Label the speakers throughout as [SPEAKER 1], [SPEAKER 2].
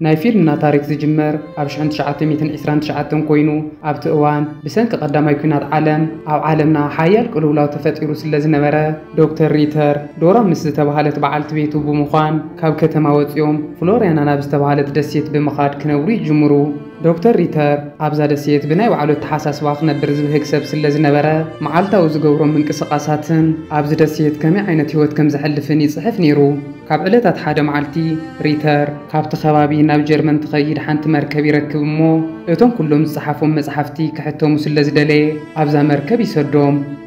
[SPEAKER 1] ناي فيلمنا تاريخ زجمر أبشحن تشعات ميتن إسران تشعاتن كوينو أبت أوان بسنك قدام يكونات عالم أو عالمنا حيال قلولا تفتيرو سلازنا مرة دكتور ريتر دورا مسل تبهالت بعالت بيتو بمخان كاب كتماوت يوم فلوريانا نابس تبهالت دسيت بمخاد كنوري جمرو دكتور ريتر أبزا دسيت بناي وعلو التحساس واقنا برز بهكسب سلازنا مرة معالتا وزقورو من قصقاساتن أبزا دسيت كمي عينت هوت كم زحلفني صحف نيرو كاب علتات حاجة معالتي ريتر كاب تخبابي ناب جرمن تخيد حانت مركب يركب مو اتون كلهم صحفهم مصحفتي كحتو مسلز دلي أبزا مركب يسدوم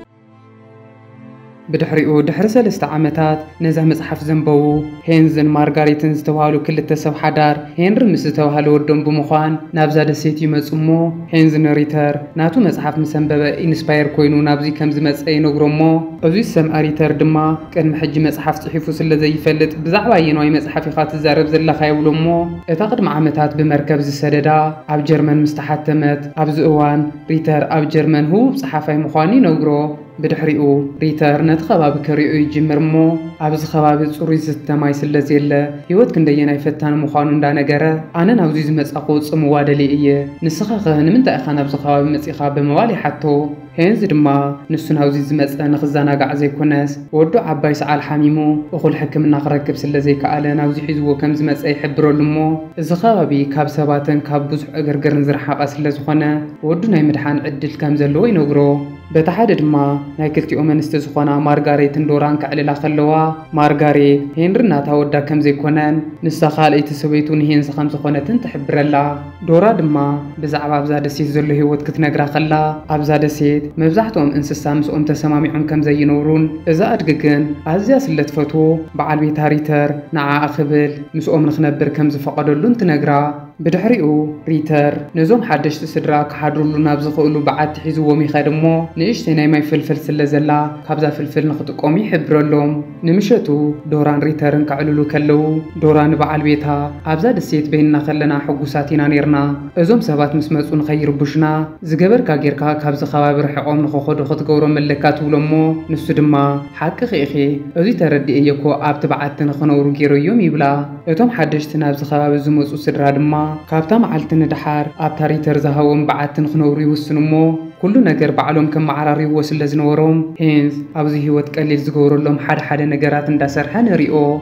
[SPEAKER 1] بدحريقو دحر سلسة عامتات نزه مصحف زنبو هينزن مارغاريتن ستوهالو كل التسب حدار هينر مستوهالو ودن بمخوان نابزا دسيتي مصمو هينزن ريتر ناتو مصحف مسنببا إنسباير كوينو نابزي كمز مصعي نقرمو أزوي السمع ريتر دما كان محجي مصحف صحيفو سلا زي فلت بزعبا ينوي مصحفي خات الزارب زلا خايولو مو اتاقد عامتات بمركب زسددا عب جرمن مستحتمت عبز اوان ريتر عب جرمن هو بصحافي مخواني نقرو بدحريقو ريتر نتخباب كريقو يجمر مو عبز خباب صوري ستماي سلازيلا يوت كندينا يفتان مخانون دا نقرة أنا ناوزيز مساقو صموادلي إيه نسخاقه نمنت أخانا بزخباب مسيخا بموالي حتو هينز دما نسون هاوزيز مسا نخزانا قعزي كوناس ودو عباي سعال حميمو وخل حكمنا خركب سلازي كألا ناوزي حزوو كمز مسا يحبرو لمو الزخبابي كاب سباتن كاب بزح أقرقر نزرحاقا سلازخونا ودو نايمدحان عدل كامزلو ينقرو بتحدد ما نايكلتي أمن استزخونا مارغاريت دوران كعللا خلوا مارغاريت هنرنا تاودا كم زي كونان نسخال ايتسويتون هينس خمس خونتن تحبرلا دورا دما بزعبا بزاد سيت زلو هيوت كتنقرا خلا ابزاد سيت مبزحتهم انسسا مسؤوم تسماميعهم كم زي ينورون اذا ادققن ازيا سلتفتو بعال بيتا ريتر نعا اخبل مسؤوم نخنبر كم زفقدلون تنقرا بدحريقو ريتر نزوم حدش تسدراك حدرلو نابزخولو بعد تحيزوهم يخدمو نيشتي ما يفلفل سلازلا كابزا فلفل نخطقوم يحبرلهم نمشتو دوران ريترن كعلولو كلو دوران بعال بيتها ابزا دسيت بيننا خلنا حقوساتينا نيرنا ازوم سبات مسمصون خير بوشنا زغبر كاغيركا كابز خبابر حقوم نخخدو خطقورو ملكاتو لمو نسو دما حق خيخي ازي تردي ايكو اب تبعتن خنورو غيرو يوم يبلا اتوم حدشت نابز خباب زمصو سدرا دما كابتا معلتن دحار اب تاريتر زهاوم بعتن خنورو يوسنمو كل نجار بعلم كم عراري وصل لزنورهم هينز أبزي هو تقلل زجور لهم حد نجارات اندسر حنريو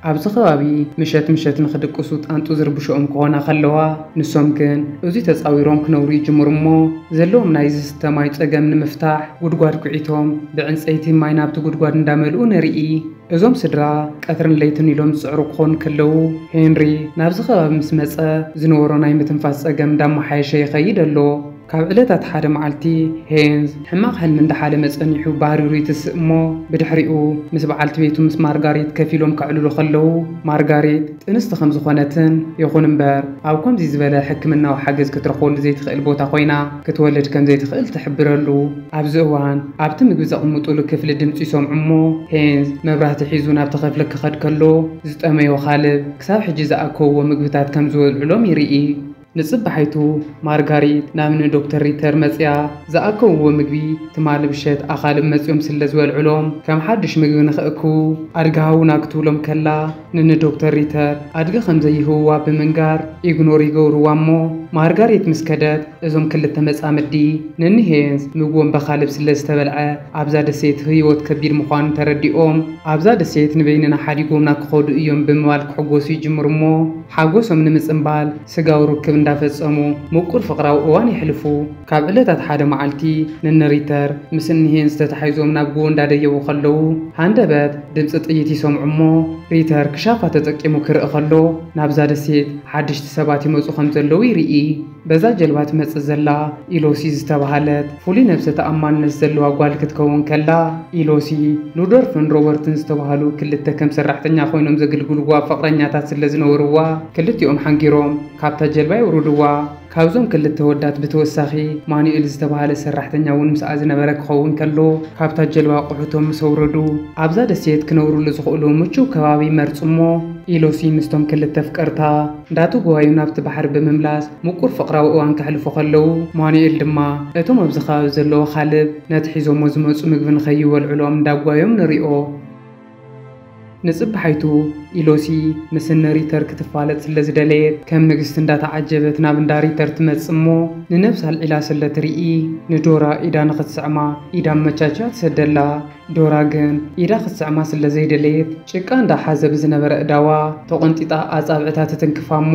[SPEAKER 1] أبز خوابي مشت نخدق قصوت أنتو زربشوم كونا خلوا نسومكن أزي تساويرهم كنوري جمرمو زلهم نايز استمايت أجمن مفتاح قدقار كعيتهم بعنس أيتي ما ينابتو قدقار نداملو نريئي أزوم سدرا كثرن ليتن لهم سعرق خون كلو هنري نابز خواب مسمسة زنورو نايم تنفاس أجم دام حيشي خيدلو كاب علتات حدا معلتي هينز حماق هل من دحالة مسأنيحو باريوري تسقمو بدحريقو مس بعالت بيتو مس مارغاريت كفيلهم كعلولو خلو مارغاريت انست خمس خونتن يخون مبار او كم زي زبالة حكمنا وحاجز كترخول زي تخيل بوتا خوينا كتولد كم زي تخيل تحبرلو عبزوان عبتم جوزا أمطولو كفل الدمتي سومعمو هينز مبرات حيزونا بتخفلك خد كلو زت أمي وخالب كساب حجيزا أكو ومقبتات كم زول علوم يريئي نصب حيتو مارغاريت نامن دكتور ريتر مصيا زاكو ومغبي تمال بشت اخالب مصيوم سلازو العلوم كم حدش مغبي نخاكو ارغاو ناكتولم كلا نن دكتور ريتر ادغ خمزي هو بمنغار اغنوري غوروامو مارغاريت مسكدت ازوم كلته مصامدي نن هينز مغوم بخالب سلاز تبلع ابزا دسيت هيوت كبير مخان ترديوم ابزا دسيت نبيننا حديقوم ناكخودو ايوم بموال حغوسي جمرمو حغوسم نمصمبال سغاورو እንዳፈጸሙ ሙቁር ፍቅራው እዋን ይሕልፉ ካብ ዕለታት ሓደ መዓልቲ ነነሪተር ምስንሂን ዝተታሓይዞም ናብ ጎ እንዳደየው ከለው ሃንደበት ድምጽ ጥይት ይሰምዑሞ ሪተር ክሻፋ ተጠቂሙ ክርኢ ከሎ ናብዛ ደሴት ሓድሽቲ ሰባት ይመጹ ከም ዘለው ይርኢ በዛ ጀልባት መጽ ዘላ ኢሎሲ ዝተባሃለት ፉሊ ነፍሰ ተኣማንነት ዘለዋ ጓል ክትከውን ከላ ኢሎሲ ሉዶርፍን ሮበርትን ዝተባሃሉ ክልተ ከም ሰራሕተኛ ኮይኖም ዘገልግልዋ ፍቅረኛታት ስለዝነበሩዋ ክልቲኦም ሓንጊሮም ካብታ ጀልባ ይውርድዋ ካብዞም ክልተ ወዳት ብተወሳኺ ማኑኤል ዝተባሃለ ሰራሕተኛ ውን ምስኣ ዝነበረ ክኸውን ከሎ ካብታ ጀልባ ቁሑቶም ሰውረዱ ኣብዛ ደሴት ክነብሩሉ ዝኽእሉ ምቹው ከባቢ መርጽሞ ኢሎሲ ምስቶም ክልተ ፍቅርታ እንዳቱ ጎዋዩ ናብቲ ባሕር ብምምላስ ሙቁር ፍቅራዊ እዋን ክሕልፉ ከለው ማኑኤል ድማ እቶም ኣብዚ ከባቢ ዘለዎ ካልብ ነቲ ሒዞሞ ዝመፁ ምግቢ ንኸይበልዑሎም እንዳጓዮም ንሪኦ نصب حيتو إيلوسي مسن ريتر كتفالت سلزدليت كم نجست እንዳተዓጀበት ናብ እንዳ ሪተር ትመጽሞ ንነፍስ አልዒላ ስለ ትርኢ ንዶራ ኢዳ ንኽትስዕማ ኢዳ መቻቻ ትሰደላ ዶራ ግን ኢዳ ክትስዕማ ስለ ዘይደለየት ጭቃ እንዳሓዘ ብዝነበረ እዳዋ ተቆንጢጣ ኣጻብዕታት ትንክፋሞ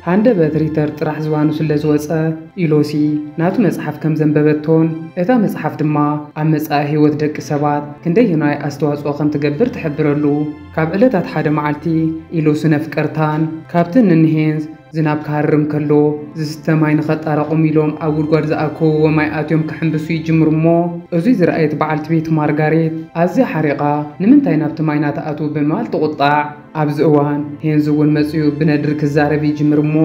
[SPEAKER 1] ሃንደበት ሪተር ጥራሕ ዝዋኑ ስለ ዝወፀ ኢሎሲ ናቱ መጽሓፍ ከም ዘንበበቶን እታ መጽሓፍ ድማ ኣብ መጻኢ ህይወት ደቂ ሰባት ክንደየናይ ኣስተዋጽኦ ከም ትገብር ትሕብረሉ ካብ ዕለታት ሓደ መዓልቲ ኢሎሲ ነፍቀርታን ካብትን ንንሄንስ ዝናብ ካርም ከሎ ዝስተማይ ንኸጣረቁም ኢሎም ኣብ ጉድጓድ ዝኣከውዎ ማይ ኣትዮም ክሕንብሱ ይጅምርሞ እዙይ ዝረኣየት በዓልቲ ቤት ማርጋሬት ኣዝያ ሓሪቓ ንምንታይ ናብቲ ማይ ናተኣትው ብምባል ትቁጣዕ ኣብዚ እዋን ሄንዝ እውን መፅኡ ብነድር ክዛረብ ይጅምርሞ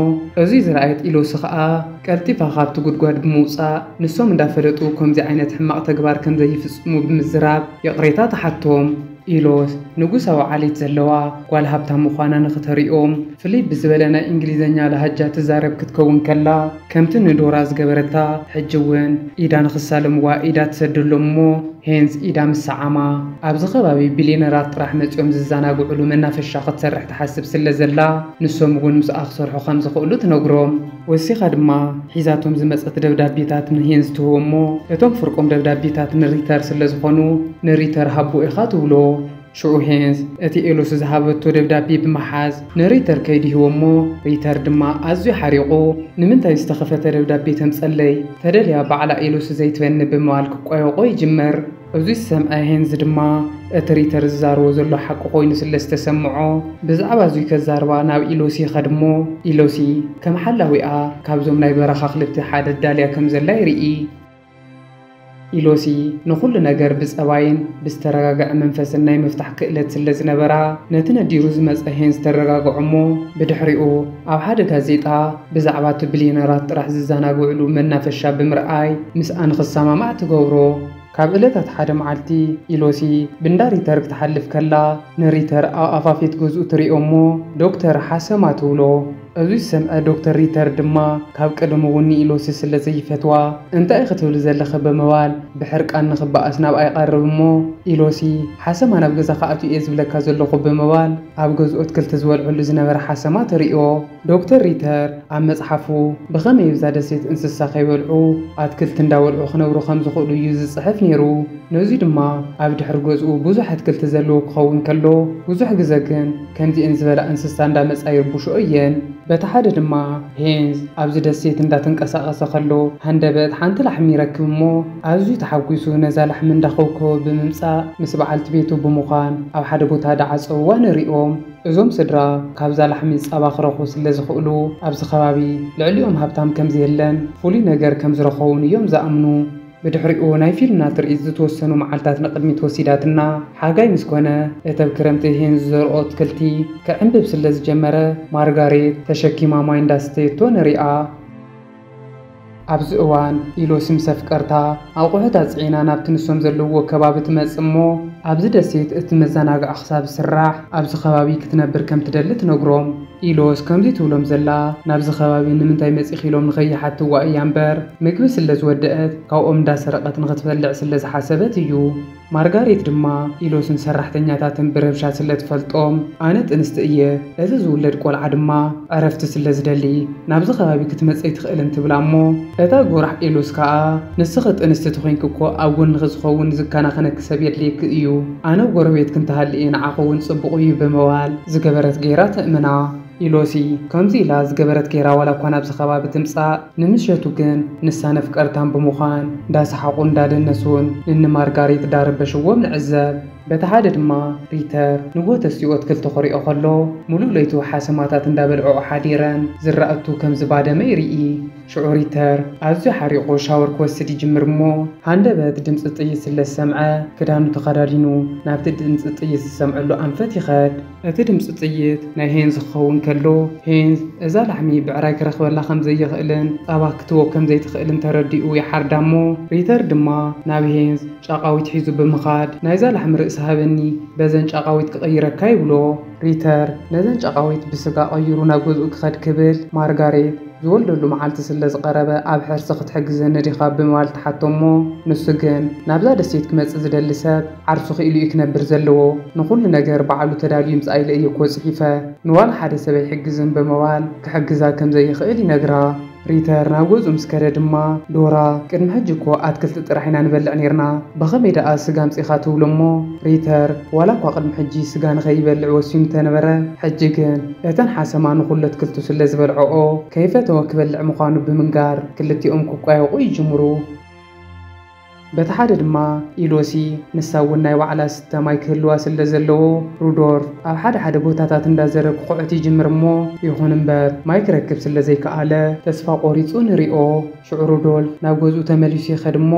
[SPEAKER 1] እዙይ ዝረኣየት ኢሎሲ ከዓ ቀልጢፋ ካብቲ ጉድጓድ ብምውፃእ ንሶም እንዳፈለጡ ከምዚ ዓይነት ሕማቕ ተግባር ከም ዘይፍጽሙ ብምዝራብ የቕሬታ ተሓቶም ኢሎስ ንጉሳዊ ዓሌት ዘለዋ ጓል ሃብታም ምዃና ንኽተሪኦም ፍልይ ብዝበለ ናይ እንግሊዘኛ ላሃጃ ትዛረብ ክትከውን ከላ ከምቲ ንዶራ ዝገበረታ ሕጂ እውን ኢዳ ንኽሳለምዋ ኢዳ ትሰድሎሞ ሄንዝ ኢዳ ምስዓማ ኣብዚ ከባቢ ቢልዮነራት ጥራሕ መፅኦም ዝዘናግዕሉ መናፈሻ ክትሰርሕ ትሓስብ ስለ ዘላ ንሶም እውን ምስኣ ክሰርሑ ከም ዝኽእሉ ትነግሮም ወሲኻ ድማ ሒዛቶም ዝመፀት ደብዳቤታት ንሄንዝ ትህቦሞ እቶም ፍርቆም ደብዳቤታት ንሪተር ስለ ዝኾኑ ንሪተር ሃቦ ኢኻ ትብሎ ሽዑ ሄንዝ እቲ ኢሎሲ ዝሃበቶ ደብዳቤ ብምሓዝ ንሪተር ከይድህቦሞ ሪተር ድማ ኣዝዩ ሓሪቑ ንምንታይ ዝተኸፈተ ደብዳቤ ተምፀለይ ተደልያ በዓላ ኢሎሲ ዘይትበኒ ብምባል ክቋየቆ ይጅመር እዙይ ዝሰምዐ ሄንዝ ድማ እቲ ሪተር ዝዛረቦ ዘሎ ሓቂ ኮይኑ ስለ ዝተሰምዖ ብዛዕባ እዙይ ከዛርባ ናብ ኢሎሲ ይኸድሞ ኢሎሲ ከም ሓላዊኣ ካብዞም ናይ በረኻ ክልብቲ ሓደ ዳልያ ከም ዘላ ይርኢ ኢሎሲ ንኹሉ ነገር ብጸባይን ብዝተረጋግዐ መንፈስን ናይ ምፍታሕ ክእለት ስለ ዝነበራ ነቲ ነዲሩ ዝመፀ ሄንዝ ተረጋግዖሞ ብድሕሪኡ ኣብ ሓደ ጋዜጣ ብዛዕባ እቲ ቢልዮነራት ጥራሕ ዝዘናግዕሉ መናፈሻ ብምርኣይ ምስኣ ንኽሰማማዕ ትገብሮ ካብ ዕለታት ሓደ መዓልቲ ኢሎሲ ብንዳ ሪተር ክትሓልፍ ከላ ንሪተር ኣብ ኣፋፌት ገዝኡ ትሪኦሞ ዶክተር ሓሰማ ትብሎ እዙይ ዝሰምዐ ዶክተር ሪተር ድማ ካብ ቀደም እውን ኢሎሲ ስለ ዘይፈትዋ እንታይ ክትብል ዘለኸ ብምባል ብሕርቃን ንኽበኣስ ናብኣ ይቐርብ እሞ ኢሎሲ ሓሰማ ናብ ገዛ ከኣቱ እየ ዝብለካ ዘለኹ ብምባል ኣብ ገዝኡ ኣትክልቲ ዝበልዑሉ ዝነበረ ሓሰማ ትሪኦ ዶክተር ሪተር ኣብ መጽሓፉ ብኸመይ ብዛ ደሴት እንስሳ ከይበልዑ ኣትክልቲ እንዳበልዑ ክነብሩ ከም ዝኽእሉ እዩ ዝጽሕፍ ነይሩ ነዙይ ድማ ኣብ ድሕሪ ገዝኡ ብዙሕ ኣትክልቲ ዘለዎ ክኸውን ከሎ ብዙሕ ግዜ ግን ከምዚአን ዝበላ እንስሳ እንዳመጻ ይርብሽኦ እየን በቲ ሓደ ድማ ሄንዝ ኣብዚ ደሴት እንዳተንቀሳቐሰ ከሎ ሃንደበት ሓንቲ ላሕሚ ይረክብ እሞ ኣዝዩ ተሓጒሱ ነዛ ላሕሚ እንዳኸውከወ ብምምጻእ ምስ በዓልቲ ቤቱ ብምዃን ኣብ ሓደ ቦታ ዳዓፀውዋ ንሪኦም እዞም ስድራ ካብዛ ላሕሚ ጸባ ክረኽቡ ስለ ዝኽእሉ ኣብዚ ከባቢ ልዕሊኦም ሃብታም ከም ዘየለን ፍሉይ ነገር ከም ዝረኸቡን እዮም ዝኣምኑ بدحرق وناي فيلم ناتر إزت وسنو معلتات نقدمي توسيداتنا حاجاي مسكونة اتب كرمتي هين زرقات كلتي كأنب بسلز جمرة مارغاريت تشكي ماما انداستي تونريا أبز أوان إلو سمسف كرتا أو قهتا زعينا نابتنسوم زلو كبابت مزمو أبز دسيت اتمزاناق أخصاب السراح أبز خوابي كتنبر كم تدلت نقروم إلوس كمزي تولوم زلا نابز خوابي نمنتاي مزيخيلوم نغي حتى وأيامبر مكبس اللز ودقت كاو أمدا سرقت نغتفلع سلز حسابات يو مارغاريت دما إلوسن سرحتنياتاتن بربشات سلت فلتوم آنت انستئيه إذا زولد قول عدما عرفت سلز دلي نابز خوابي كتمزي تخيلن تبلامو إذا قرح إلوس كا نسخت انستتخين كوكو أول نغزخون زكانا خنك سبيت ليك إيو أنا وقرويت كنت هالئين عقوون صبقوي بموال زقبرت غيرات أمنا إلوسي كمزي لاز قبرت كيرا ولا كوانا بزخوا بتمسا نمشيتو كن نسانف كارتان بمخان داس حقون دادن نسون إن مارغاريت دار بشوه من عزاب بتحدد ما ريتر نقوة السيوات كل تخري أخلو ملو ليتو حاسماتات اندابلعو حديران زرقتو كم زبادة ميريئي شعور ريتر عزو حريقو شاور كوستي جمرمو هاندبت دمس الطيس اللي السمعة كدانو تقرارينو نابت دمس الطيس السمع اللو أنفتي خاد أتي دمس الطيس نايهين زخون كلو هينز إذا لحمي بعراك رخ ولا خمزي يغقلن أبا كتو كم زي تخقلن ترديقو يحار دامو ريتر دما نابي هينز شاقاوي تحيزو بمخاد نايزا لحم رئيس هابني بزن شاقاويت كغيرك كايبلو ريتر نزن شاقاويت بسقا غيرو ناقوزو كخد كبل مارغاريت ዝወልደሉ መዓልቲ ስለ ዝቀረበ ኣብ ሕርሲ ክትሕግዘኒ ዲኻ ብምባል ተሓቶሞ ንሱ ግን ናብዛ ደሴት ክመጽእ ዝደሊ ሰብ ዓርሱ ክኢሉ እዩ ክነብር ዘለዎ ንኹሉ ነገር በዓሉ ተዳልዩ ምጽኣይለ እየ እኮ ጽሒፈ ንዋላ ሓደ ሰብ ይሕግዝን ብምባል ክሕግዛ ከም ዘይኽእል ይነግራ ሪተር ናብ ገጹ ምስ ከደ ድማ ዶራ ቅድሚ ሕጂ እኮ ኣትክልቲ ጥራሕ ኢና ንበልዕ ነርና ብኸመይ ደኣ ስጋ ምጽኢኻ ትብሎ እሞ ሪተር ዋላ እኳ ቅድሚ ሕጂ ስጋ ንኸይበልዕ ወሲኑ ተነበረ ሕጂ ግን እተን ሓሰማ ንኹሉ ኣትክልቱ ስለ ዝበልዐኦ ከይፈተወ ክበልዕ ምዃኑ ብምንጋር ክልቲኦም ክቋየቑ ይጅምሩ በቲ ሓደ ድማ ኢሎሲ ንሳ እውን ናይ ባዕላ ስተ ማይ ክህልዋ ስለ ዘለዎ ሩዶልፍ ኣብ ሓደ ቦታታት እንዳዘረብ ክኹዕት ይጅምር እሞ ይኹን እምበር ማይ ክረክብ ስለ ዘይከኣለ ተስፋ ቆሪጹ ንሪኦ ሽዑ ሩዶልፍ ናብ ገዝኡ ተመሊሱ ይኸድ እሞ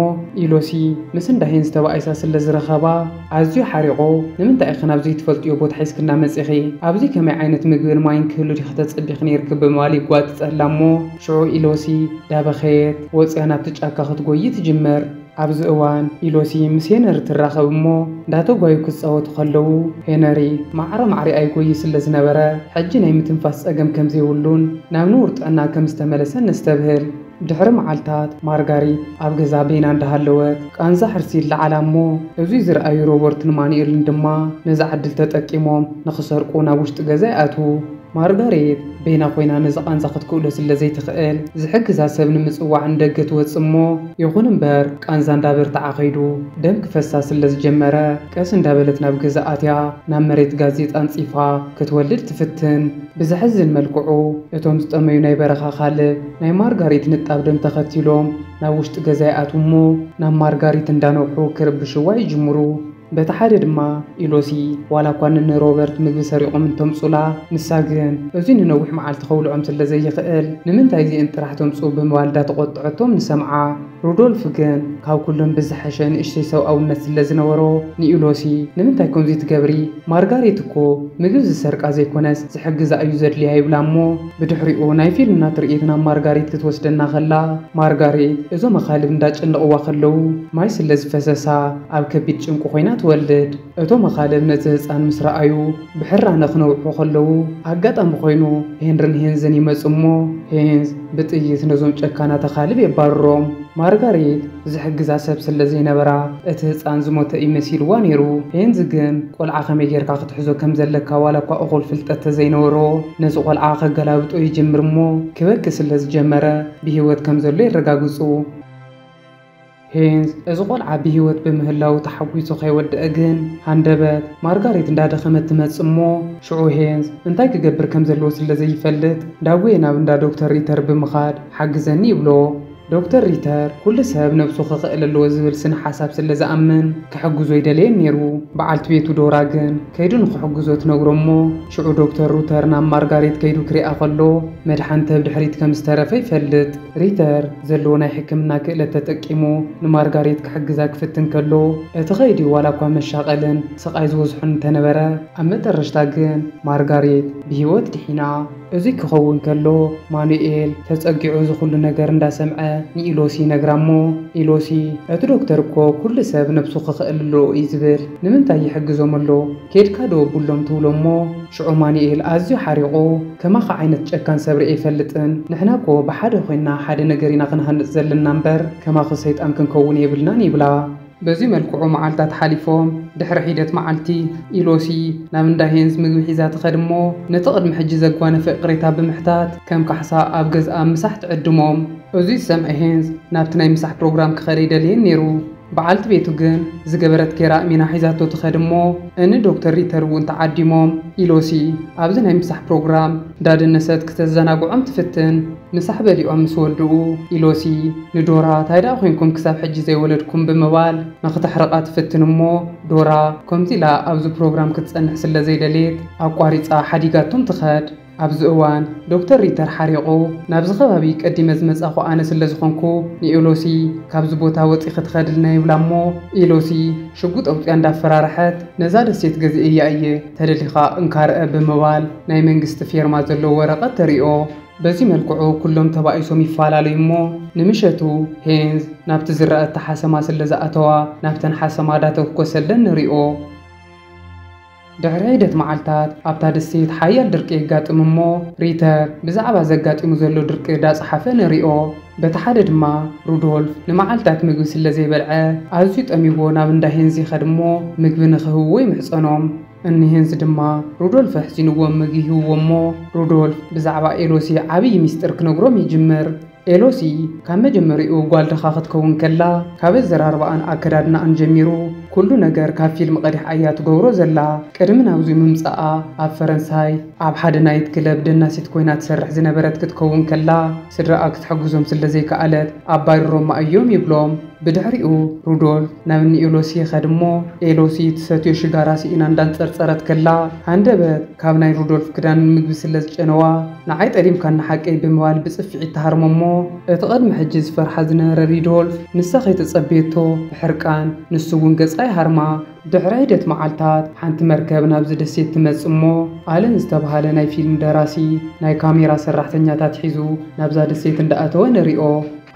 [SPEAKER 1] ኢሎሲ ምስ እንዳሄን ዝተባኢሳ ስለ ዝረኸባ ኣዝዩ ሓሪቑ ንምንታይ ኢኺ ናብዚ ትፈልጥዮ ቦታ ሒዝክና መጺኺ ኣብዚ ከመይ ዓይነት ምግብን ማይን ክህሉ ዲኻ ተጸቢኽኒ ይርከብ ብምባል ይጓጥጸላ እሞ ሽዑ ኢሎሲ ዳበኸየት ወፂኣ ናብቲ ጫካ ክትጎይ ትጅምር ኣብዚ እዋን ኢሎሲ ምስ ሄነሪ ትራኸብ እሞ እንዳተጓዩ ክጻወቱ ከለዉ ሄነሪ ማዕረ ኣይጎይ ስለ ዝነበረ ሕጂ ናይ ምትንፋስ ጸገም ከም ዘይብሉን ናብ ንቡር ጥዕና ከም ዝተመለሰ ነስተብህል ድሕሪ መዓልታት ማርጋሪት ኣብ ገዛ ቤና እንዳሃለወት ቃንዛ ሕርሲ ይለዓላ እሞ እዙይ ዝረኣዩ ሮበርትን ማኒኤልን ድማ ነዚ ዓድል ተጠቂሞም ንኽሰርቁ ናብ ውሽጢ ገዛ ይኣትዉ ማርጋሬት ቤና ኮይና ነዚ ቃንዛ ክትክእሎ ስለ ዘይትኽእል ዝሕግዛ ሰብ ንምጽዋዕ እንደገ ትወጽእ እሞ ይኹን እምበር ቃንዛ እንዳበርትዓ ኸይዱ ደም ክፈሳ ስለ ዝጀመረ ቀስ እንዳበለት ናብ ገዛ ኣትያ ናብ መሬት ጋዜጣ አንጺፋ ክትወልድ ትፍትን ብዝሕዝን መልክዑ እቶም ዝጠመዩ ናይ በረኻ ካልብ ናይ ማርጋሬት ንጣብ ደም ተኸቲሎም ናብ ውሽጢ ገዛ ይኣትዉ እሞ ናብ ማርጋሬት እንዳነውሑ ክርብሽዋ ይጅምሩ በቲ ሓደ ድማ ኢሎሲ ዋላ እኳ ንሮበርት ምግቢ ሰሪቖም እንተምጹላ ንሳ ግን እዙይ ንነዊሕ መዓልቲ ኸውልዖም ስለ ዘይኽእል ንምንታይ እዚአን ጥራሕ ተምጽኡ ብምባል እንዳተቖጥዐቶም ንሰምዓ ሩዶልፍ ግን ካብ ኩሎም ብዝሓሸ ንእሽተይ ሰብኣውነት ስለ ዝነበሮ ንኢሎሲ ንምንታይ ከምዚ ትገብሪ ማርጋሬት እኮ ምግብ ዝሰርቃ ዘይኮነስ ዝሕግዛ እዩ ዘድልያ ይብላ እሞ ብድሕሪኡ ናይ ፊልምና ትርኢት ናብ ማርጋሬት ክትወስደና ኸላ ማርጋሬት እዞም ኣኻልብ እንዳጨነቕዋ ኸለዉ ማይ ስለ ዝፈሰሳ ኣብ ከቢድ ጭንቂ ኮይና ትወልድ እቶም ኣኻልብ ነዚ ህፃን ምስ ረኣዩ ብሕራነ ክነውሑ ኸለዉ ኣጋጣሚ ኮይኑ ሄንሪን ሄንዝን ይመጹ እሞ ሄንዝ ብጥይት ነዞም ጨካናት ኣኻልብ የባርሮም ማርጋሬት ዝሕግዛ ሰብ ስለ ዘይነበራ እቲ ህፃን ዝሞተ ይመሲልዋ ነይሩ ሄንዝ ግን ቆልዓ ከመይ ጌርካ ክትሕዞ ከም ዘለካ ዋላ እኳ እኹል ፍልጠት ተዘይነበሮ ነዚ ቆልዓ ከገላብጦ ይጅምር እሞ ክበኪ ስለ ዝጀመረ ብሂወት ከም ዘሎ ይረጋግጹ ሄንዝ እዚ ቆልዓ ብሂወት ብምህላው ተሓጒሱ ከይወድአ ግን ሃንደበት ማርጋሬት እንዳደኸመት ትመጽእ እሞ ሽዑ ሄንዝ እንታይ ክገብር ከም ዘለዎ ስለ ዘይፈልጥ ዳጉየ ናብ እንዳ ዶክተር ሪተር ብምኻድ ሓግዘኒ ይብሎ ዶክተር ሪተር ኩሉ ሰብ ነብሱ ክኽእል ኣለዎ ዝብል ስነ ሓሳብ ስለ ዝኣምን ክሕግዞ ይደልየን ነይሩ በዓልቲ ቤቱ ዶራ ግን ከይዱ ንክሕግዞ ትነግሮ እሞ ሽዑ ዶክተር ሪተር ናብ ማርጋሬት ከይዱ ክሪኣ ከሎ መድሓንቲ ብድሕሪት ከም ዝተረፈ ይፈልጥ ሪተር ዘለዎ ናይ ሕክምና ክእለት ተጠቂሙ ንማርጋሬት ክሕግዛ ክፍትን ከሎ እቲ ኸይዲ ዋላ እኳ መሻቐልን ስቓይ ዝበዝሖን እንተነበረ ኣብ መጨረሽታ ግን ማርጋሬት ብሂወት ድሒና እዙይ ክኸውን ከሎ ማኑኤል ተጸጊዑ ዝኹሉ ነገር እንዳሰምዐ ንኢሎሲ ነግራ እሞ ኢሎሲ እቲ ዶክተር እኮ ኩሉ ሰብ ነብሱ ክኽእል ኣለዎ እዩ ዝብል ንምንታይ ይሕግዞም ኣሎ ከድካ ደወብሎም ትብሎ እሞ ሽዑ ማኑኤል ኣዝዩ ሓሪቑ ከማኸ ዓይነት ጨካን ሰብ ርአ ይፈልጥን ንሕና እኮ ብሓደ ኮይና ሓደ ነገር ኢና ክንሃንጽ ዘለና እምበር ከማኸ ሰይጣን ክንከውን የብልናን ይብላ በዚ መልክዑ መዓልታት ሓሊፎም ድሕሪ ሒደት መዓልቲ ኢሎሲ ናብ እንዳ ሄንዝ ምግቢ ሒዛ ትኸድ እሞ ነቲ ቅድሚ ሕጂ ዘጓነፈ ቅሬታ ብምሕታት ከም ካሕሳ ኣብ ገዝኣ ምሳሕ ትዕድሞም እዙይ ዝሰምዐ ሄንዝ ናብቲ ናይ ምሳሕ ፕሮግራም ክኸደ ይደልየን ነይሩ በዓልቲ ቤቱ ግን ዝገበረት ጌራ ሚና ሒዛቶ ትኸድ እሞ እኒ ዶክተር ሪተር እውን ተዓዲሞም ኢሎሲ ኣብዚ ናይ ምሳሕ ፕሮግራም እንዳደነሰት ክተዘናግዖም ትፍትን ምሳሕ በሊኦም ምስ ወልድኡ ኢሎሲ ንዶራ ታይዳ ኮይንኩም ክሳብ ሕጂ ዘይወለድኩም ብምባል ንኽተሕርቓ ትፍትን እሞ ዶራ ከምዚ ኢላ ኣብዚ ፕሮግራም ክትጸንሕ ስለ ዘይደልየት ኣቋሪፃ ሓዲጋቶም ትኸድ ኣብዚ እዋን ዶክተር ሪተር ሓሪቑ ናብዚ ከባቢ ቀዲመ ዝመጻኹ ኣነ ስለ ዝኾንኩ ንኢሎሲ ካብዚ ቦታ ወፂ ክትኸድልና ይብላ እሞ ኢሎሲ ሽጉጥ ኣውፅያ እንዳፈራርሐት ነዛ ደሴት ገዚአ እያ እየ ተደሊኻ እንካርአ ብምባል ናይ መንግስቲ ፌርማ ዘለዎ ወረቐት ተሪኦ በዚ መልክዑ ኩሎም ተባኢሶም ይፈላለዩ እሞ ንምሸቱ ሄንዝ ናብቲ ዝረአቲ ሓሰማ ስለ ዝኣተዋ ናብተን ሓሰማ ዳተኮሰለን ንሪኦ ድሕሪ ዒደት መዓልታት ኣብታ ደሴት ሓያል ድርቂ የጋጥም እሞ ሪተር ብዛዕባ ዘጋጢሙ ዘሎ ድርቂ ዳፀሓፈ ንሪኦ በቲ ሓደ ድማ ሩዶልፍ ንመዓልታት ምግቢ ስለ ዘይበልዐ ኣዝዩ ጠሚዎ ናብ እንዳ ሄንዚ ይኸድ እሞ ምግቢ ንኽህብዎ ይምሕፀኖም እኒ ሄንዝ ድማ ሩዶልፍ ኣሕዚንዎም ምግቢ ይህብዎ እሞ ሩዶልፍ ብዛዕባ ኤሎሲ ዓብዪ ሚስጥር ክነግሮም ይጅምር ኤሎሲ ካብ መጀመሪኡ ጓል ድኻ ክትከውን ከላ ካብ ኣዘራርባኣን ኣከዳድናኣን ጀሚሩ ኩሉ ነገር ካብ ፊልም ቀዲሕ እያ ትገብሮ ዘላ ቅድሚ ናብዚ ምምፃኣ ኣብ ፈረንሳይ ኣብ ሓደ ናይት ክለብ ደናሲት ኮይና ትሰርሕ ዝነበረት ክትከውን ከላ ስድራኣ ክትሕግዞም ስለ ዘይከኣለት ኣባሪሮማ እዮም ይብሎም ብድሕሪኡ ሩዶልፍ ናብ እኒ ኤሎሲ ይኸድ እሞ ኤሎሲ ትሰትዮ ሽጋራ ሲኢና እንዳንፀርፀረት ከላ ሃንደበት ካብ ናይ ሩዶልፍ ክዳን ምግቢ ስለ ዝጨነዋ ንዓይ ጠሊምካ ንሓቀይ ብምባል ብፅፊዒት ተሃርሞ እሞ እቲ ቅድሚ ሕጂ ዝፈርሓ ዝነበረ ሩዶልፍ ንሳ ከይተፀበየቶ ብሕርቃን ንሱ እውን ገፃ ይሃርማ ድሕሪ ዒደት መዓልታት ሓንቲ መርከብ ናብዚ ደሴት ትመጽእ እሞ ኣለን ዝተባሃለ ናይ ፊልም ደራሲ ናይ ካሜራ ሰራሕተኛታት ሒዙ ናብዛ ደሴት እንዳኣተወ ንሪኦ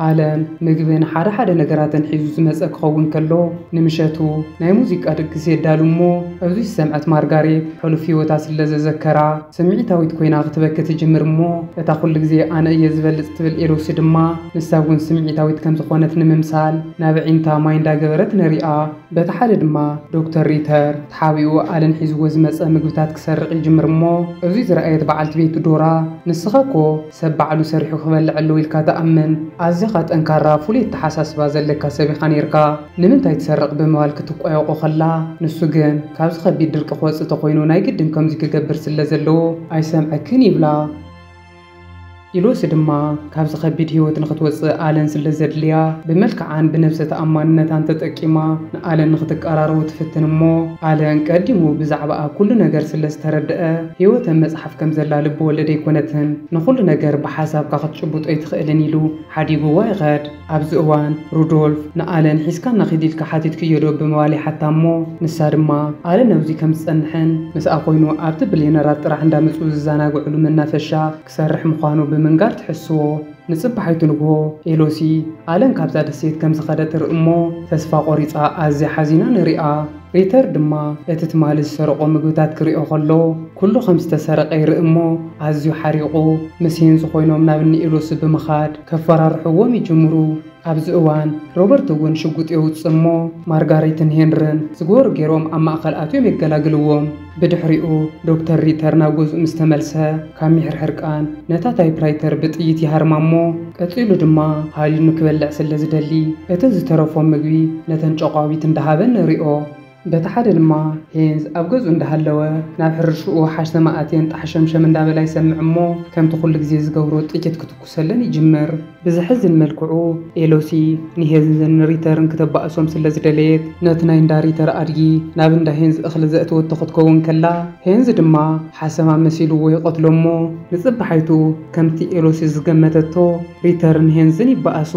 [SPEAKER 1] ኣለን ምግብን ሓደ ነገራትን ሒዙ ዝመፀ ክኸውን ከሎ ንምሸቱ ናይ ሙዚቃ ድግስ የዳሉ እሞ ኣብዚ ዝሰምዐት ማርጋሬት ሕሉፍ ሂወታ ስለ ዘዘከራ ስምዒታዊት ኮይና ክትበኪ ትጅምር እሞ እታ ኩሉ ግዜ ኣነ እየ ዝበልፅ ትብል ኤሎሲ ድማ ንሳ እውን ስምዒታዊት ከም ዝኾነት ንምምሳል ናብ ዒንታ ማይ እንዳገበረት ንሪኣ በቲ ሓደ ድማ ዶክተር ሪተር ተሓቢኡ ኣለን ሒዝዎ ዝመፀ ምግብታት ክሰርቕ ይጅምር እሞ እዚ ዝረኣየት በዓልቲ ቤቱ ዶራ ንስኻ እኮ ሰብ ባዕሉ ሰሪሑ ክበልዕ ኣለዎ ኢልካ ተኣምን ኣዝኻ ጠንካራ ፍሉይ ተሓሳስባ ዘለካ ሰብ ኢኻ ነርካ ንምንታይ ትሰርቕ ብምባል ክትቋየቆ ከላ ንሱ ግን ካብዚ ከቢድ ድርቂ ክወፅእ ተኮይኑ ናይ ግድን ከምዚ ክገብር ስለ ዘለዎ ኣይሰምዐክን ይብላ ኤሎሲ ድማ ካብዚ ከቢድ ህይወት ንኽትወፅእ ኣለን ስለ ዘድልያ ብመልክዓን ብነብሰ ተኣማንነታን ተጠቂማ ንኣለን ንኽትቀራረቡ ትፍትን እሞ ኣለን ቀዲሙ ብዛዕባኣ ኩሉ ነገር ስለ ዝተረድአ ህይወተን መፅሓፍ ከም ዘላ ልቢ ወለድ ኣይኮነትን ንኩሉ ነገር ብሓሳብካ ክትጭብጦ ይትኽእልን ኢሉ ሓዲጉዋ ይኸድ ኣብዚ እዋን ሩዶልፍ ንኣለን ሒዝካና ኺድ ኢልካ ሓቲትክዮ ዶ ብምባል ይሓታ እሞ ንሳ ድማ ኣለን ኣብዚ ከም ዝፀንሕን ምስኣ ኮይኑ ኣብቲ ብሌነራት ጥራሕ እንዳመፁ ዝዘናግዕሉ መናፈሻ ክሰርሕ ምዃኑ ብምንጋር ትሕስዎ ንፅባሓይቱ ንግሆ ኤሎሲ ኣለን ካብዛ ደሴት ከም ዝኸደት ትርኢ እሞ ተስፋ ቆሪፃ ኣዝያ ሓዚና ንሪኣ ሪተር ድማ እቲ ትማሊ ዝሰረቆ ምግብታት ክሪኦ ከሎ ኩሉ ከም ዝተሰረቀ ይርኢ እሞ ኣዝዩ ሓሪቑ ምስ ሄንዚ ኮይኖም ናብ እኒ ኤሎሲ ብምኻድ ከፈራርሕዎም ይጅምሩ ኣብዚ እዋን ሮበርት እውን ሽጉጥ የውፅእ እሞ ማርጋሬትን ሄንርን ዝገበሩ ገይሮም ኣብ ማእኸል ኣትዮም የገላግልዎም ብድሕሪኡ ዶክተር ሪተር ናብ ገዝኡ ምስ ተመልሰ ካብ ምሕርሕርቃን ነታ ታይፕራይተር ብጥይት ይሃርማ እሞ ቀፂሉ ድማ ሃሊኑ ክበልዕ ስለ ዝደሊ እቲ ዝተረፎም ምግቢ ነተን ጨቋዊት እንዳሃበ ንሪኦ በቲ ሓደ ድማ ሄንዝ ኣብ ገዝኡ እንዳሃለወ ናብ ሕርሽኡ ሓሽተ ማኣቴን ጣሕሸምሸም እንዳበላ ይሰምዕ እሞ ከምቲ ኩሉ ግዜ ዝገብሮ ጥቂት ክትኩሰለን ይጅምር ብዝሕዝን መልክዑ ኤሎሲ ንሄንዝን ሪተርን ክተባእሶም ስለ ዝደለየት ነቲ ናይ እንዳ ሪተር ኣድጊ ናብ እንዳ ሄንዝ እኽሊ ዘእትወቶ ክትከውን ከላ ሄንዝ ድማ ሓሰማ መሲልዎ ይቆትሎ እሞ ንፅባሓይቱ ከምቲ ኤሎሲ ዝገመተቶ ሪተርን ሄንዝን ይበኣሱ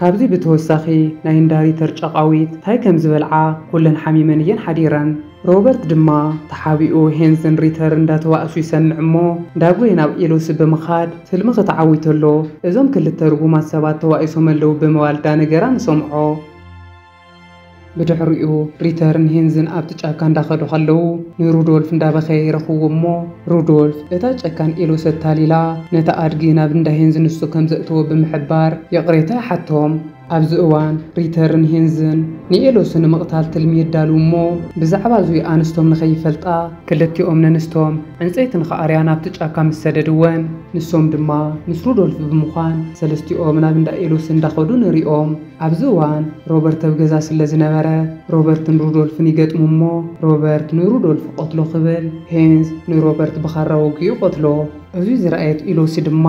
[SPEAKER 1] ካብዚ ብተወሳኺ ናይ እንዳ ሪተር ጨቃዊት ታይ ከም ዝበልዓ ኩለን ሓሚመን እየን ሓዲረን ሮበርት ድማ ተሓቢኡ ሄንዝን ሪተር እንዳተዋእሱ ይሰምዕ እሞ ዳግወይ ናብ ኤሎሲ ብምኻድ ትልሚ ክትዓዊተሎ እዞም ክልተ ርጉማት ሰባት ተዋኢሶም ኣለዉ ብምባል ዳነገራ ንሰምዖ ብድሕሪኡ ሪተርን ሄንዝን ኣብቲ ጫካ እንዳኸዱ ከለዉ ንሩዶልፍ እንዳበኸየ ይረኽብዎ እሞ ሩዶልፍ እታ ጨካን ኤሎሲ ኣታሊላ ነታ ኣድጊ ናብ እንዳ ሄንዝ ንሱ ከም ዘእትዎ ብምሕባር የቕሬታ ይሓቶም ኣብዚ እዋን ሪተርን ሄንዝን ንኤሎሲ ንምቕታል ትልሚ የዳልው እሞ ብዛዕባ እዙይ ኣንስቶም ንኸይፈልጣ ክልቲኦም ነንስቶም ዕንፀይቲ ንኸኣርያ ናብቲ ጫካ ምስ ሰደድወን ንሶም ድማ ምስ ሩዶልፍ ብምዃን ሰለስቲኦም ናብ እንዳ ኤሎሲ እንዳኸዱ ንሪኦም ኣብዚ እዋን ሮበርት ኣብ ገዛ ስለ ዝነበረ ሮበርትን ሩዶልፍን ይገጥሙ እሞ ሮበርት ንሩዶልፍ ቆትሎ ክብል ሄንዝ ንሮበርት ብኻራ ወጊኡ ቆትሎ እዚ ዝረኣየት ኤሎሲ ድማ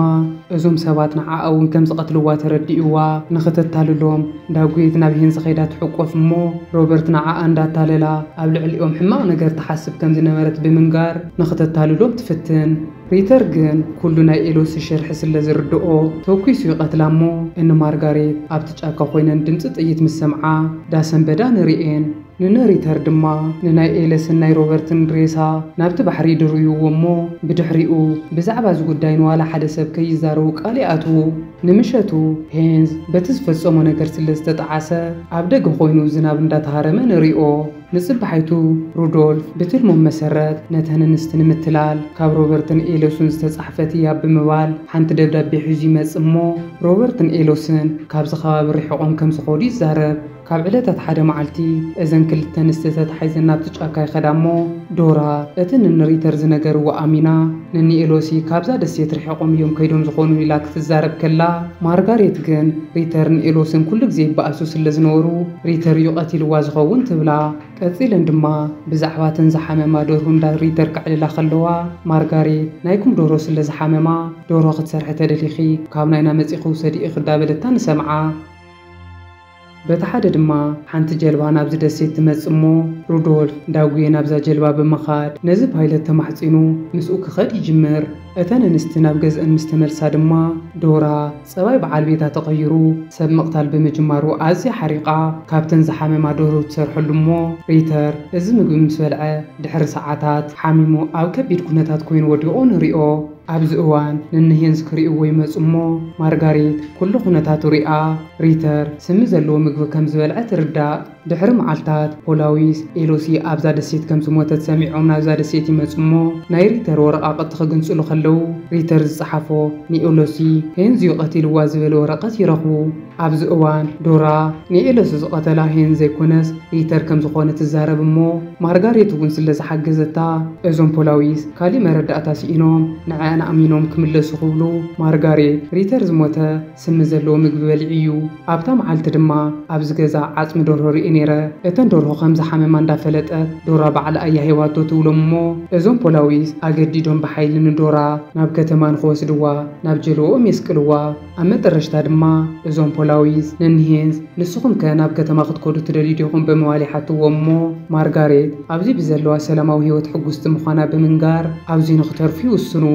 [SPEAKER 1] እዞም ሰባት ንዓኣ እውን ከም ዝቐትልዋ ተረዲእዋ ንኽተታልሎም ዳጉየት ናብ ሄንዝ ኸይዳ ትሕቆፍ እሞ ሮበርት ንዓኣ እንዳታለላ ኣብ ልዕሊኦም ሕማቕ ነገር ተሓስብ ከም ዝነበረት ብምንጋር ንኽተታልሎም ትፍትን ሪተር ግን ኩሉ ናይ ኤሎሲ ሽርሒ ስለ ዝርድኦ ተወኪሱ ይቐትላ እሞ እኒ ማርጋሬት ኣብቲ ጫካ ኮይነን ድምፂ ጥይት ምስ ሰምዓ ዳሰንበዳ ንሪኤን ንነሪተር ድማ ንናይ ኤለስን ናይ ሮበርትን ሬሳ ናብቲ ባሕሪ ድርዩዎ እሞ ብድሕሪኡ ብዛዕባ ዝጉዳይ ንዋላ ሓደ ሰብ ከይዛረቡ ቃል ይኣትዉ ንምሸቱ ሄንዝ በቲ ዝፈጸሞ ነገር ስለ ዝተጠዓሰ ኣብ ደገ ኮይኑ ዝናብ እንዳተሃረመ ንሪኦ ንጽባሕይቱ ሩዶልፍ ብትልሞም መሰረት ነተን እንስቲ ንምትላል ካብ ሮበርትን ኤሎስን ዝተጻሕፈት እያ ብምባል ሓንቲ ደብዳቤ ሒዙ ይመጽእ እሞ ሮበርትን ኤሎስን ካብዚ ከባቢ ርሒቖም ከም ዝኸዱ ይዛረብ ካብ ዕለታት ሓደ መዓልቲ እዘን ክልተ ንስቲ ተታሒዘን ናብቲ ጫካ ይኸዳ እሞ ዶራ እቲ ንሪተር ዝነገርዎ ኣሚና ንኒኤሎሲ ካብዛ ደሴት ርሒቖም እዮም ከይዶም ዝኾኑ ኢላ ክትዛረብ ከላ ማርጋሬት ግን ሪተርን ኤሎስን ኩሉ ግዜ ይበኣሱ ስለ ዝነበሩ ሪተር እዩ ቀቲልዋ ዝኸውን ትብላ ቀፂለን ድማ ብዛዕባ እተን ዝሓመማ ደርሁ እንዳ ሪተር ክዕልላ ከለዋ ማርጋሬት ናይኩም ደርሆ ስለ ዝሓመማ ደርሆ ክትሰርሐ ተደሊኺ ካብ ናይና መፂኹ ውሰዲ ክዳበለታ ንሰምዓ በቲ ሓደ ድማ ሓንቲ ጀልባ ናብዚ ደሴት ትመጽእ እሞ ሩዶልፍ ዳጉየ ናብዛ ጀልባ ብምኻድ ነዚ ፓይለት ተማሕፂኑ ምስኡ ክኸድ ይጅምር እተን እንስቲ ናብ ገዝአን ምስ ተመልሳ ድማ ዶራ ጸባይ በዓል ቤታ ተቐይሩ ሰብ ምቕታል ብምጅማሩ ኣዝያ ሓሪቓ ካብተን ዝሓመማ ደርሁ ትሰርሐሉ እሞ ሪተር እዚ ምግቢ ምስ በልዐ ድሕሪ ሰዓታት ሓሚሙ ኣብ ከቢድ ኩነታት ኮይኑ ወዲቑ ንሪኦ ኣብዚ እዋን ንንሄንዝ ክሪእዎ ይመጹ እሞ ማርጋሬት ኩሉ ኩነታቱ ሪኣ ሪተር ስሚ ዘለዎ ምግቢ ከም ዝበልዐ ትርዳእ ድሕሪ መዓልታት ፖላዊስ ኤሎሲ ኣብዛ ደሴት ከም ዝሞተት ሰሚዖም ናብዛ ደሴት ይመጹ እሞ ናይ ሪተር ወረቓቕቲ ክግንጽሉ ከለዉ ሪተር ዝጸሓፎ ንኤሎሲ ሄንዝ እዩ ቀቲልዋ ዝበለ ወረቐት ይረኽቡ ኣብዚ እዋን ዶራ ንኤሎሲ ዝቐተላ ሄንዝ ዘይኮነስ ሪተር ከም ዝኾነ ትዛረብ እሞ ማርጋሬት እውን ስለ ዝሓገዘታ እዞም ፖላዊስ ካሊእ መረዳእታ ሲኢኖም ንዓና ኣሚኖም ክምለሱ ክብሉ ማርጋሬት ሪተር ዝሞተ ስሚ ዘለዎ ምግቢ በሊዕ እዩ ኣብታ መዓልቲ ድማ ኣብዚ ገዛ ዓጽሚ ደርሆ ርኢ ነይረ እተን ደርሆ ከም ዝሓመማ እንዳፈለጠት ዶራ በዓል ኣያ ሂዋቶ ትብሎም እሞ እዞም ፖላዊስ ኣገዲዶም ብሓይሊ ንዶራ ናብ ከተማ ንኽወስድዋ ናብ ጀልቦኦም የስቅልዋ ኣብ መጨረሽታ ድማ እዞም ፖላዊስ ንንሄንዝ ንስኹም ከ ናብ ከተማ ክትከዱ ትደልዩ ዲኹም ብምባል ይሓትዎ እሞ ማርጋሬት ኣብዚ ብዘለዋ ሰላማዊ ህይወት ሕጉስቲ ምዃና ብምንጋር ኣብዚ ንኽተርፉ ይውስኑ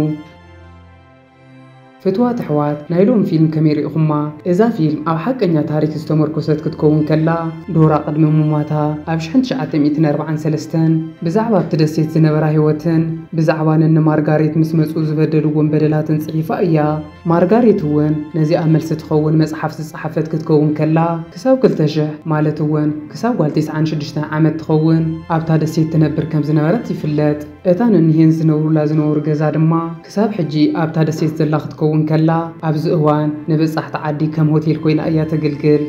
[SPEAKER 1] فتوات حوات نايلون فيلم كميري أخما إذا فيلم أو حقا تاريخ استمركزت كتكون كلا دورا قدم مماتها أبشحن شعاتم 240 سلستان بزعبا بتدسيت زنبرا هيوتن بزعبان إن مارغاريت مسمس وزبدلون بدلات صحيفة إياه مارغاريت هون نزي أمل ستخون مصحف صحفت كتكون كلا كساو كل تشح مالتون كساو قال 96 عام تخون أبتا دسيت تنبر كم زنبرات يفلت إتان إنهين زنورو لازنور جزاد ما كساب حجي أبتا دسيت زلاخت كون كلا أبز أوان نبصح تعدي كم هوتيل كوين أيات قلقل